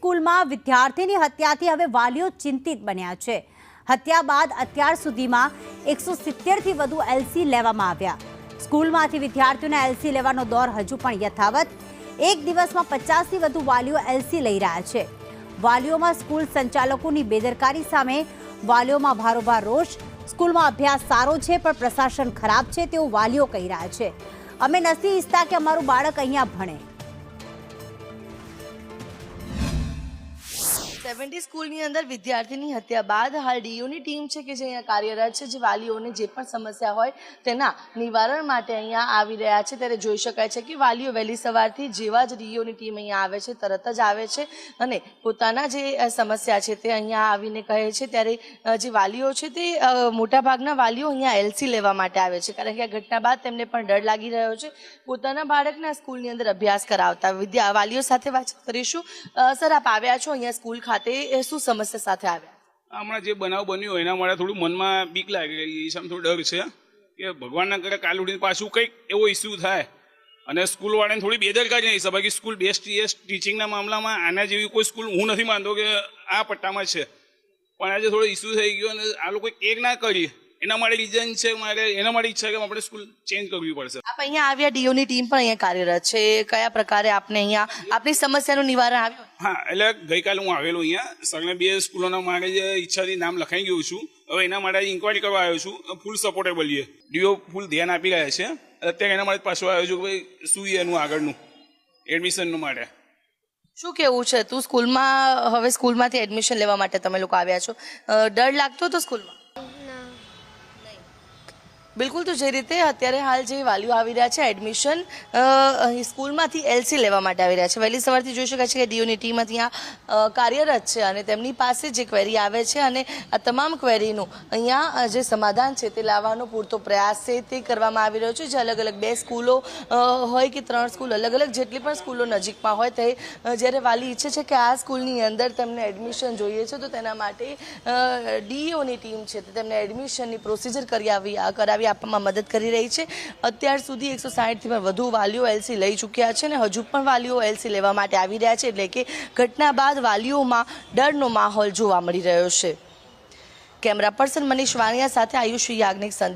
સ્કૂલમાં વિદ્યાર્થીની હત્યાથી હવે વાલીઓ ચિંતિત બન્યા છે। હત્યા બાદ અત્યાર સુધીમાં 170થી વધુ એલસી લેવામાં આવ્યા। સ્કૂલમાંથી વિદ્યાર્થીઓના એલસી લેવાનો દોર હજુ પણ યથાવત। એક દિવસમાં 50થી વધુ વાલીઓ એલસી લઈ રહ્યા છે। વાલીઓમાં સ્કૂલ સંચાલકોની બેદરકારી સામે વાલીઓમાં ભારોભાર રોષ। સ્કૂલમાં અભ્યાસ સારો છે પણ પ્રશાસન ખરાબ છે તેવું વાલીઓ કહી રહ્યા છે। અમે નથી ઈચ્છતા કે અમારું બાળક અહીંયા ભણે। 70 સ્કૂલની અંદર વિદ્યાર્થીની હત્યા બાદ હાલ ડીઓની ટીમ છે કે જે અહીંયા કાર્યરત છે, જે વાલીઓને જે પણ સમસ્યા હોય તેના નિવારણ માટે અહીંયા આવી રહ્યા છે। ત્યારે જોઈ શકાય છે કે વાલીઓ વહેલી સવારથી જેવા જ ડીઓની ટીમ અહીંયા આવે છે તરત જ આવે છે અને પોતાના જે સમસ્યા છે તે અહીંયા આવીને કહે છે। ત્યારે જે વાલીઓ છે તે મોટાભાગના વાલીઓ અહીંયા એલસી લેવા માટે આવે છે, કારણ કે આ ઘટના બાદ તેમને પણ ડર લાગી રહ્યો છે પોતાના બાળકના સ્કૂલની અંદર અભ્યાસ કરાવતા। વાલીઓ સાથે વાત કરીશું। સર, આપ આવ્યા છો અહીંયા સ્કૂલ ખાતે, શું સમસ્યા સાથે આવ્યા? હમણાં જે બનાવ બન્યો એના માટે થોડું મનમાં બીક લાગી ગઈ છે, થોડું ડર છે કે ભગવાનના કરે કાલ ઉઠીને પાછું કંઈક એવો ઇસ્યુ થાય અને સ્કૂલવાળાને થોડી બેદરકારી નહીં હિસાબ કે સ્કૂલ બેસ્ટ ટીચિંગના મામલામાં આના જેવી કોઈ સ્કૂલ હું નથી માનતો કે આ પટ્ટામાં છે, પણ આજે થોડો ઇસ્યુ થઈ ગયો અને આ લોકો કેક ના કરી એના માટે રીઝન છે, મારે એના માટે ઈચ્છા કે આપણે સ્કૂલ ચેન્જ કરવી પડશે। આપ અહીંયા આવ્યા, ડીઓની ટીમ પણ અહીંયા કાર્યરત છે, કયા પ્રકારે આપને અહીંયા આપની સમસ્યાનું નિવારણ આવ્યું? હા, એટલે ગઈકાલે હું આવેલો અહીંયા સગને 2 સ્કૂલોના મારે જે ઈચ્છાથી નામ લખાઈ ગયું છું। હવે એના માટે ઇન્કવાયરી કરવા આવ્યો છું। ફૂલ સપોર્ટેબલ છે, ડીઓ ફૂલ ધ્યાન આપી રહ્યા છે। અત્યારે એના માટે પાછો આવ્યો છું કે ભાઈ શું એનું આગળનું એડમિશનનું માટે શું કેવું છે? તું સ્કૂલમાં હવે સ્કૂલમાંથી એડમિશન લેવા માટે તમે લોકો આવ્યા છો, ડર લાગતો હતો સ્કૂલમાં? બિલકુલ, તો જે રીતે અત્યારે હાલ જે વાલીઓ આવી રહ્યા છે એડમિશન સ્કૂલમાંથી એલસી લેવા માટે આવી રહ્યા છે, વહેલી સવારથી જોઈ શકાય છે કે ડીઓની ટીમ અહીંયા કાર્યરત છે અને તેમની પાસે જે ક્વેરી આવે છે અને આ તમામ ક્વેરીનું અહીંયા જે સમાધાન છે તે લાવવાનો પૂરતો પ્રયાસ છે તે કરવામાં આવી રહ્યો છે। જે અલગ અલગ 2 સ્કૂલો હોય કે 3 સ્કૂલ, અલગ અલગ જેટલી પણ સ્કૂલો નજીકમાં હોય તે જ્યારે વાલી ઈચ્છે છે કે આ સ્કૂલની અંદર તેમને એડમિશન જોઈએ છે તો તેના માટે ડીઓની ટીમ છે તે તેમને એડમિશનની પ્રોસિજર કરાવી આપવામાં મદદ કરી રહી છે। અત્યાર સુધી 160થી પણ વધુ વાલીઓ એલસી લઈ ચૂક્યા છે અને હજુ પણ વાલીઓ એલસી લેવા માટે આવી રહ્યા છે, એટલે કે ઘટના બાદ વાલીઓમાં ડરનો માહોલ જોવા મળી રહ્યો છે। કેમેરા પર્સન મનીષ વાણિયા સાથે આયુષી યાજ્ઞિક।